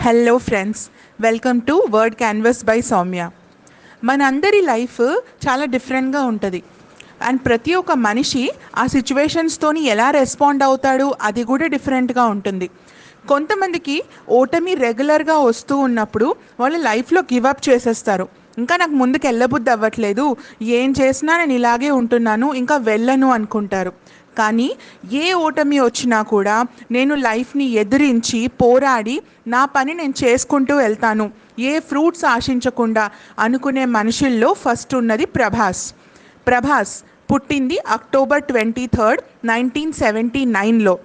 Hello friends, welcome to word canvas by Soumya. మనందరి life చాలా డిఫరెంట్గా ఉంటుంది అండ్ ప్రతి ఒక్క మనిషి ఆ సిచ్యువేషన్స్తోని ఎలా రెస్పాండ్ అవుతాడు అది కూడా డిఫరెంట్గా ఉంటుంది. కొంతమందికి ఓటమి రెగ్యులర్గా వస్తూ ఉన్నప్పుడు వాళ్ళు లైఫ్లో గివప్ చేసేస్తారు. ఇంకా నాకు ముందుకు వెళ్ళబుద్ధి అవ్వట్లేదు, ఏం చేసినా నేను ఇలాగే ఉంటున్నాను, ఇంకా వెళ్ళను అనుకుంటారు. కానీ ఏ ఓటమి వచ్చినా కూడా నేను లైఫ్ని ఎదిరించి పోరాడి నా పని నేను చేసుకుంటూ వెళ్తాను, ఏ ఫ్రూట్స్ ఆశించకుండా అనుకునే మనుషుల్లో ఫస్ట్ ఉన్నది ప్రభాస్. ప్రభాస్ పుట్టింది October 23, 1979లో.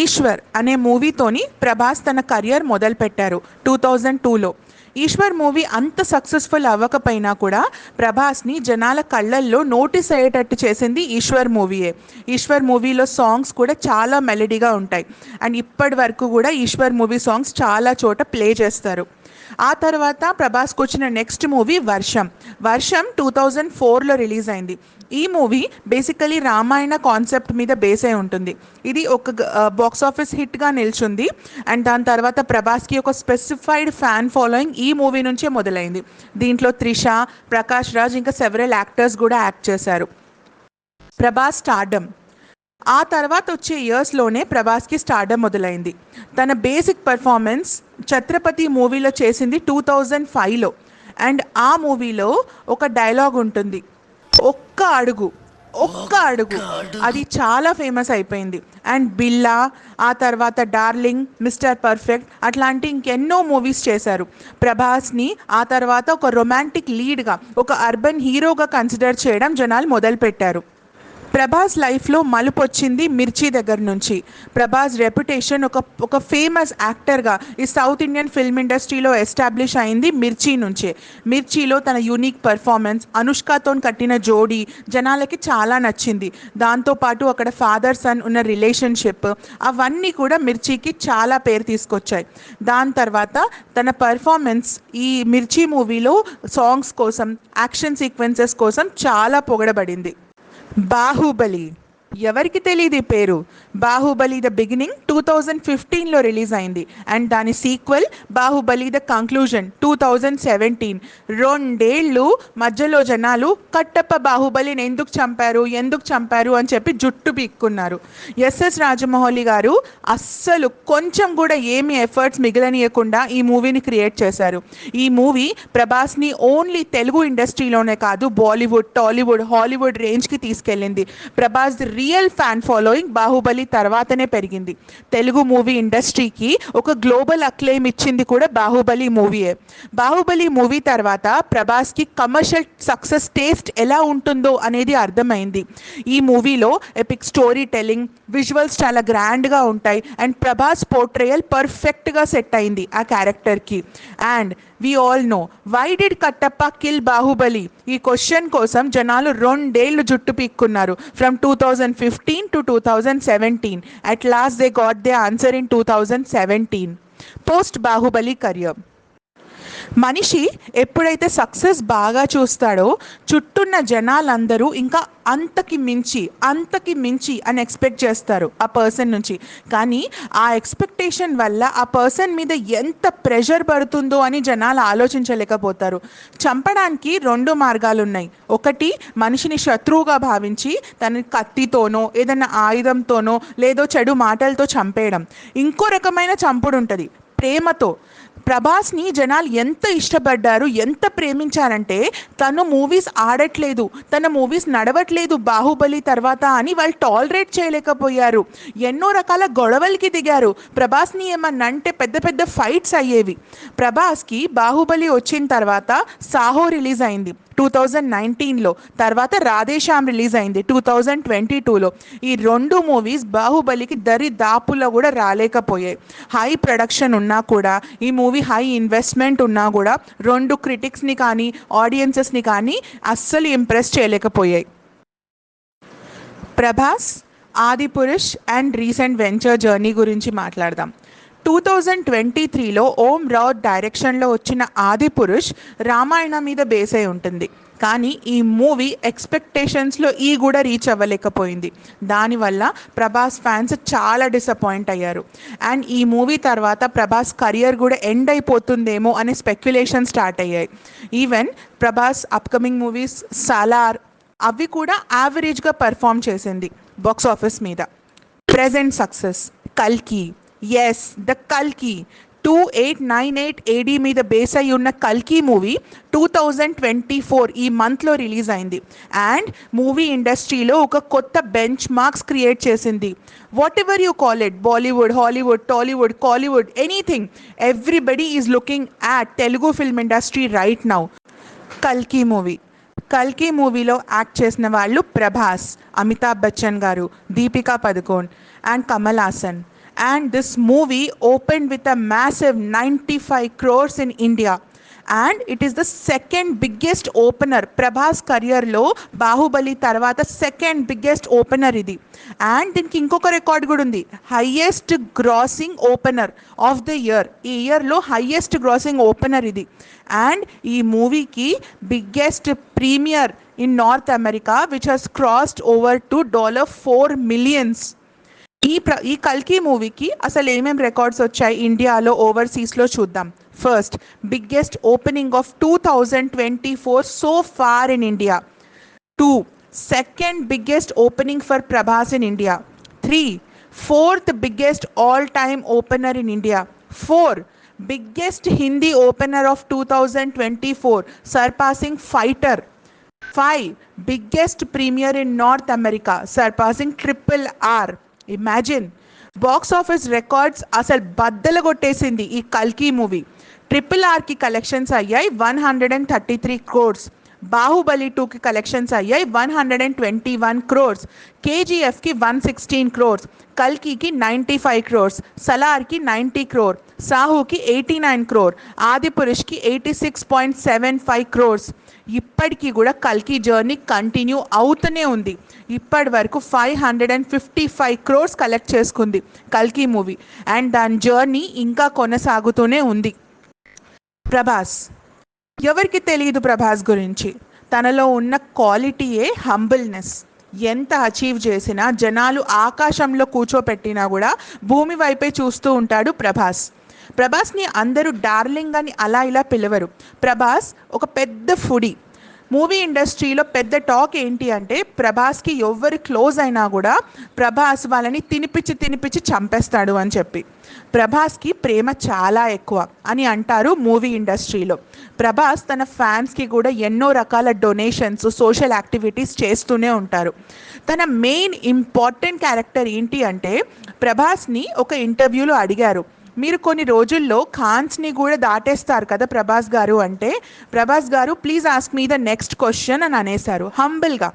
ఈశ్వర్ అనే మూవీతోని ప్రభాస్ తన కెరియర్ మొదలుపెట్టారు 2002లో. ఈశ్వర్ మూవీ అంత సక్సెస్ఫుల్ అవ్వకపోయినా కూడా ప్రభాస్ని జనాల కళ్ళల్లో నోటీస్ అయ్యేటట్టు చేసింది ఈశ్వర్ మూవీయే. ఈశ్వర్ మూవీలో సాంగ్స్ కూడా చాలా మెలడీగా ఉంటాయి అండ్ ఇప్పటి వరకు కూడా ఈశ్వర్ మూవీ సాంగ్స్ చాలా చోట ప్లే చేస్తారు. ఆ తర్వాత ప్రభాస్కి వచ్చిన నెక్స్ట్ మూవీ వర్షం. వర్షం 2004లో రిలీజ్ అయింది. ఈ మూవీ బేసికలీ రామాయణ కాన్సెప్ట్ మీద బేస్ అయి ఉంటుంది. ఇది ఒక బాక్స్ ఆఫీస్ హిట్గా నిల్చుంది అండ్ దాని తర్వాత ప్రభాస్కి ఒక స్పెసిఫైడ్ ఫ్యాన్ ఫాలోయింగ్ ఈ మూవీ నుంచే మొదలైంది. దీంట్లో త్రిష, ప్రకాష్ రాజ్ ఇంకా సెవెరల్ యాక్టర్స్ కూడా యాక్ట్ చేశారు. ప్రభాస్ స్టార్డమ్. ఆ తర్వాత వచ్చే ఇయర్స్లోనే ప్రభాస్కి స్టార్డమ్ మొదలైంది. తన బేసిక్ పర్ఫార్మెన్స్ ఛత్రపతి మూవీలో చేసింది 2005లో అండ్ ఆ మూవీలో ఒక డైలాగ్ ఉంటుంది, ఒక్క అడుగు ఒక్క అడుగు. అది చాలా ఫేమస్ అయిపోయింది. అండ్ బిల్లా, ఆ తర్వాత డార్లింగ్, మిస్టర్ పర్ఫెక్ట్ అట్లాంటి ఇంకెన్నో మూవీస్ చేశారు. ప్రభాస్ని ఆ తర్వాత ఒక రొమాంటిక్ లీడ్గా, ఒక అర్బన్ హీరోగా కన్సిడర్ చేయడం జనాలు మొదలుపెట్టారు. ప్రభాస్ లైఫ్లో మలుపు వచ్చింది మిర్చి దగ్గర నుంచి. ప్రభాస్ రెప్యుటేషన్ ఒక ఫేమస్ యాక్టర్గా ఈ సౌత్ ఇండియన్ ఫిల్మ్ ఇండస్ట్రీలో ఎస్టాబ్లిష్ అయింది మిర్చి నుంచే. మిర్చిలో తన యూనిక్ పర్ఫార్మెన్స్, అనుష్కతో కట్టిన జోడీ జనాలకి చాలా నచ్చింది. దాంతోపాటు అక్కడ ఫాదర్ సన్ ఉన్న రిలేషన్షిప్ అవన్నీ కూడా మిర్చికి చాలా పేరు తీసుకొచ్చాయి. దాని తర్వాత తన పర్ఫార్మెన్స్ ఈ మిర్చి మూవీలో సాంగ్స్ కోసం, యాక్షన్ సీక్వెన్సెస్ కోసం చాలా పొగడబడింది. బాహుబలి, ఎవరికి తెలియదు ఈ పేరు. బాహుబలి ద బిగినింగ్ 2015లో రిలీజ్ అయింది అండ్ దాని సీక్వెల్ బాహుబలి ద కంక్లూజన్ 2017. 2 ఏళ్ళు మధ్యలో జనాలు కట్టప్ప బాహుబలిని ఎందుకు చంపారు అని చెప్పి జుట్టు పీక్కున్నారు. ఎస్ఎస్ రాజమౌళి గారు అస్సలు కొంచెం కూడా ఏమి ఎఫర్ట్స్ మిగలనీయకుండా ఈ మూవీని క్రియేట్ చేశారు. ఈ మూవీ ప్రభాస్ని ఓన్లీ తెలుగు ఇండస్ట్రీలోనే కాదు, బాలీవుడ్, టాలీవుడ్, హాలీవుడ్ రేంజ్కి తీసుకెళ్ళింది. Prabhas real fan following Baahubali తర్వాతనే పెరిగింది. తెలుగు మూవీ ఇండస్ట్రీకి ఒక గ్లోబల్ అక్లెయిమ్ ఇచ్చింది కూడా బాహుబలి మూవీయే. బాహుబలి మూవీ తర్వాత ప్రభాస్కి కమర్షియల్ సక్సెస్ టేస్ట్ ఎలా ఉంటుందో అనేది అర్థమైంది. ఈ మూవీలో ఎపిక్ స్టోరీ టెల్లింగ్, విజువల్స్ చాలా గ్రాండ్గా ఉంటాయి అండ్ ప్రభాస్ పోర్ట్రేయల్ పర్ఫెక్ట్గా సెట్ అయింది ఆ క్యారెక్టర్కి. And we all know, why did Kattappa kill Baahubali? ఈ క్వశ్చన్ కోసం జనాలు 2 ఏళ్ళు జుట్టు పీక్కున్నారు. From 2015 to 2017. At last they got their answer in 2017. Post Bahubali career. మనిషి ఎప్పుడైతే సక్సెస్ బాగా చూస్తాడో చుట్టూన్న జనాలందరూ ఇంకా అంతకి మించి అని ఎక్స్పెక్ట్ చేస్తారు ఆ పర్సన్ నుంచి. కానీ ఆ ఎక్స్పెక్టేషన్ వల్ల ఆ పర్సన్ మీద ఎంత ప్రెషర్ పడుతుందో అని జనాలు ఆలోచించలేకపోతారు. చంపడానికి 2 మార్గాలు ఉన్నాయి. ఒకటి, మనిషిని శత్రువుగా భావించి తన కత్తితోనో ఏదైనా ఆయుధంతోనో లేదో చెడు మాటలతో చంపేయడం. ఇంకో రకమైన చంపుడు ఉంటుంది, ప్రేమతో. ప్రభాస్ని జనాలు ఎంత ఇష్టపడ్డారు, ఎంత ప్రేమించారంటే తను మూవీస్ ఆడట్లేదు, తన మూవీస్ నడవట్లేదు బాహుబలి తర్వాత అని వాళ్ళు టాలరేట్ చేయలేకపోయారు. ఎన్నో రకాల గొడవలకి దిగారు. ప్రభాస్ని ఏమన్నా అంటే పెద్ద పెద్ద ఫైట్స్ అయ్యేవి. ప్రభాస్కి బాహుబలి వచ్చిన తర్వాత సాహో రిలీజ్ అయింది 2019లో. తర్వాత రాధేశ్యామ్ రిలీజ్ అయింది 2022లో. ఈ 2 మూవీస్ బాహుబలికి దాపులో కూడా రాలేకపోయాయి. హై ప్రొడక్షన్ ఉన్నా కూడా, ఈ మూవీ హై ఇన్వెస్ట్మెంట్ ఉన్నా కూడా 2 క్రిటిక్స్ని కానీ ఆడియన్సెస్ని కానీ అస్సలు ఇంప్రెస్ చేయలేకపోయాయి. Prabhas, Adipurush and recent venture journey గురించి మాట్లాడదాం. 2023లో ఓం రావ్ డైరెక్షన్లో వచ్చిన ఆదిపురుష్ రామాయణ మీద బేస్ అయి ఉంటుంది. కానీ ఈ మూవీ ఎక్స్పెక్టేషన్స్లో కూడా రీచ్ అవ్వలేకపోయింది. దానివల్ల ప్రభాస్ ఫ్యాన్స్ చాలా డిసప్పాయింట్ అయ్యారు. అండ్ ఈ మూవీ తర్వాత ప్రభాస్ కెరియర్ కూడా ఎండ్ అయిపోతుందేమో అనే స్పెక్యులేషన్ స్టార్ట్ అయ్యాయి. Even Prabhas upcoming movies Salaar అవి కూడా యావరేజ్గా పర్ఫామ్ చేసింది బాక్స్ ఆఫీస్ మీద. ప్రెజెంట్ సక్సెస్ కల్కి. ఎస్, ద కల్కి 2898 AD మీద బేస్ అయి ఉన్న కల్కి మూవీ 2024 ఈ మంత్లో రిలీజ్ అయింది. అండ్ మూవీ ఇండస్ట్రీలో ఒక కొత్త బెంచ్ మార్క్స్ క్రియేట్ చేసింది. What ever you call it, Bollywood, Hollywood, Tollywood, Kollywood, anything, everybody is looking at Telugu film industry right now. కల్కి మూవీలో యాక్ట్ చేసిన వాళ్ళు ప్రభాస్, అమితాబ్ బచ్చన్ గారు, Deepika Padukone and Kamal Haasan. And this movie opened with a massive 95 crores in India. And it is the second biggest opener. Prabhas career lo Bahubali tarvata second biggest opener idi. And దీనికి ఇంకొక record కూడా ఉంది, highest grossing opener of the year. ఈ ఇయర్లో highest grossing opener ఇది. And ఈ మూవీకి biggest premiere in North America which has crossed over to $4 million. ఈ కల్కి మూవీకి అసలు ఏమేమి రికార్డ్స్ వచ్చాయి ఇండియాలో, ఓవర్సీస్లో చూద్దాం. First, biggest opening of 2024 so far in India. 2, second biggest opening for Prabhas in India. 3, fourth biggest all time opener in India. 4, biggest Hindi opener of 2024 surpassing Fighter. 5, biggest premiere in North America surpassing RRR. Imagine, box office records అసలు బద్దలు కొట్టేసింది ఈ కల్కి movie. RRRకి collections అయ్యాయి 133 crores. Baahubali 2కి collections అయ్యాయి 121 crores. KGFకి 116 crores. కల్కికి 95 crores. సలార్కి 90 crore. సాహుకి 89 crore. ఆదిపురుష్కి 86.75 crores. ఇప్పటికీ కూడా కల్కి జర్నీ కంటిన్యూ అవుతూనే ఉంది. ఇప్పటి వరకు 555 crores కలెక్ట్ చేసుకుంది కల్కి మూవీ. అండ్ దాని జర్నీ ఇంకా కొనసాగుతూనే ఉంది. ప్రభాస్, ఎవరికి తెలియదు ప్రభాస్ గురించి? తనలో ఉన్న క్వాలిటీయే హంబుల్నెస్. ఎంత అచీవ్ చేసినా, జనాలు ఆకాశంలో కూర్చోపెట్టినా కూడా భూమి వైపే చూస్తూ ఉంటాడు ప్రభాస్. ప్రభాస్ని అందరూ డార్లింగ్ అని అలా ఇలా పిలవరు. ప్రభాస్ ఒక పెద్ద ఫుడీ. మూవీ ఇండస్ట్రీలో పెద్ద టాక్ ఏంటి అంటే, ప్రభాస్కి ఎవరు క్లోజ్ అయినా కూడా ప్రభాస్ వాళ్ళని తినిపించి చంపేస్తాడు అని చెప్పి. ప్రభాస్కి ప్రేమ చాలా ఎక్కువ అని అంటారు మూవీ ఇండస్ట్రీలో. ప్రభాస్ తన ఫ్యాన్స్కి కూడా ఎన్నో రకాల డొనేషన్స్, సోషల్ యాక్టివిటీస్ చేస్తూనే ఉంటారు. తన మెయిన్ ఇంపార్టెంట్ క్యారెక్టర్ ఏంటి అంటే, ప్రభాస్ని ఒక ఇంటర్వ్యూలో అడిగారు, మీరు కొన్ని రోజుల్లో ఖాన్స్ని కూడా దాటేస్తారు కదా ప్రభాస్ గారు అంటే, Prabhas garu please ask me the next question అని అనేశారు హంబుల్గా.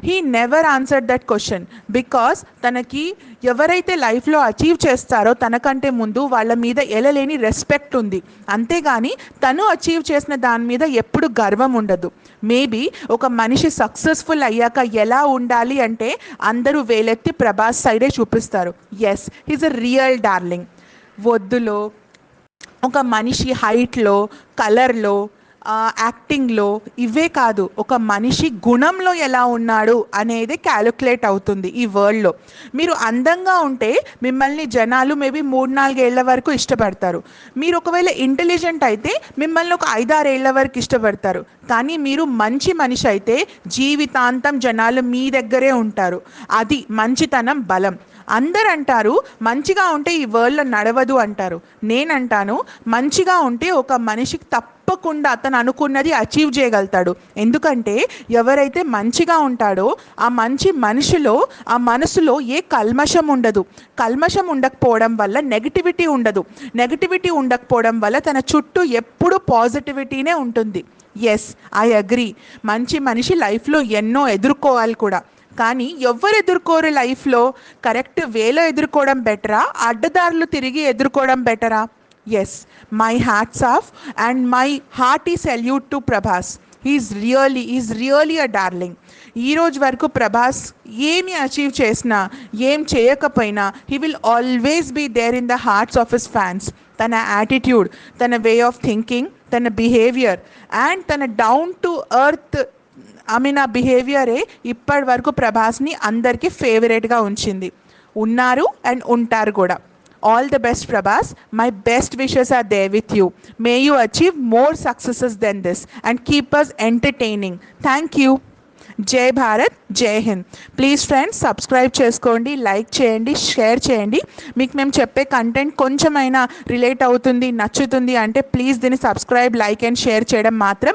He never answered that question because తనకి ఎవరైతే లైఫ్లో అచీవ్ చేస్తారో తనకంటే ముందు వాళ్ళ మీద ఎలలేని రెస్పెక్ట్ ఉంది. అంతేగాని తను అచీవ్ చేసిన దాని మీద ఎప్పుడు గర్వం ఉండదు. మేబీ ఒక మనిషి సక్సెస్ఫుల్ అయ్యాక ఎలా ఉండాలి అంటే అందరూ వేలెత్తి ప్రభాస్ సైడే చూపిస్తారు. Yes, he's a real darling. వద్దులో ఒక మనిషి హైట్లో, కలర్లో, యాక్టింగ్లో ఇవే కాదు, ఒక మనిషి గుణంలో ఎలా ఉన్నాడు అనేది క్యాలిక్యులేట్ అవుతుంది ఈ వరల్డ్లో. మీరు అందంగా ఉంటే మిమ్మల్ని జనాలు మేబీ 3-4 ఏళ్ల వరకు ఇష్టపడతారు. మీరు ఒకవేళ ఇంటెలిజెంట్ అయితే మిమ్మల్ని ఒక 5-6 ఏళ్ల వరకు ఇష్టపడతారు. కానీ మీరు మంచి మనిషి అయితే జీవితాంతం జనాలు మీ దగ్గరే ఉంటారు. అది మంచితనం బలం. అందరు అంటారు మంచిగా ఉంటే ఈ వరల్డ్లో నడవదు అంటారు. నేనంటాను మంచిగా ఉంటే ఒక మనిషికి తప్పకుండా అతను అనుకున్నది అచీవ్ చేయగలుగుతాడు. ఎందుకంటే ఎవరైతే మంచిగా ఉంటాడో ఆ మంచి మనిషిలో, ఆ మనసులో ఏ కల్మషం ఉండదు. కల్మషం ఉండకపోవడం వల్ల నెగిటివిటీ ఉండదు. నెగిటివిటీ ఉండకపోవడం వల్ల తన చుట్టూ ఎప్పుడూ పాజిటివిటీనే ఉంటుంది. Yes, I agree. మంచి మనిషి లైఫ్లో ఎన్నో ఎదుర్కోవాలి కూడా. కానీ ఎవరు ఎదుర్కోరు లైఫ్లో? కరెక్ట్ వేలో ఎదుర్కోవడం బెటరా, అడ్డదారులు తిరిగి ఎదుర్కోవడం బెటరా? Yes, my hats off and my hearty salute to Prabhas. Is really a darling. ఈ రోజు వరకు ప్రభాస్ ఏమి అచీవ్ చేసినా ఏం చేయకపోయినా he will always be there in the hearts of his fans. తన యాటిట్యూడ్, తన వే ఆఫ్ థింకింగ్, తన బిహేవియర్ అండ్ తన డౌన్ టు ఎర్త్ ఆ బిహేవియరే ఇప్పటి వరకు ప్రభాస్ని అందరికీ ఫేవరెట్గా ఉంచింది, ఉన్నారు అండ్ ఉంటారు కూడా. All the best Prabhas. My best wishes are there with you. May you achieve more successes than this and keep us entertaining. Thank you. జై భారత్, జై హింద్. ప్లీజ్ ఫ్రెండ్స్ సబ్స్క్రైబ్ చేసుకోండి, లైక్ చేయండి, షేర్ చేయండి. మీకు మేము చెప్పే కంటెంట్ కొంచెమైనా రిలేట్ అవుతుంది, నచ్చుతుంది అంటే ప్లీజ్ దీన్ని సబ్స్క్రైబ్, లైక్ అండ్ షేర్ చేయడం మాత్రం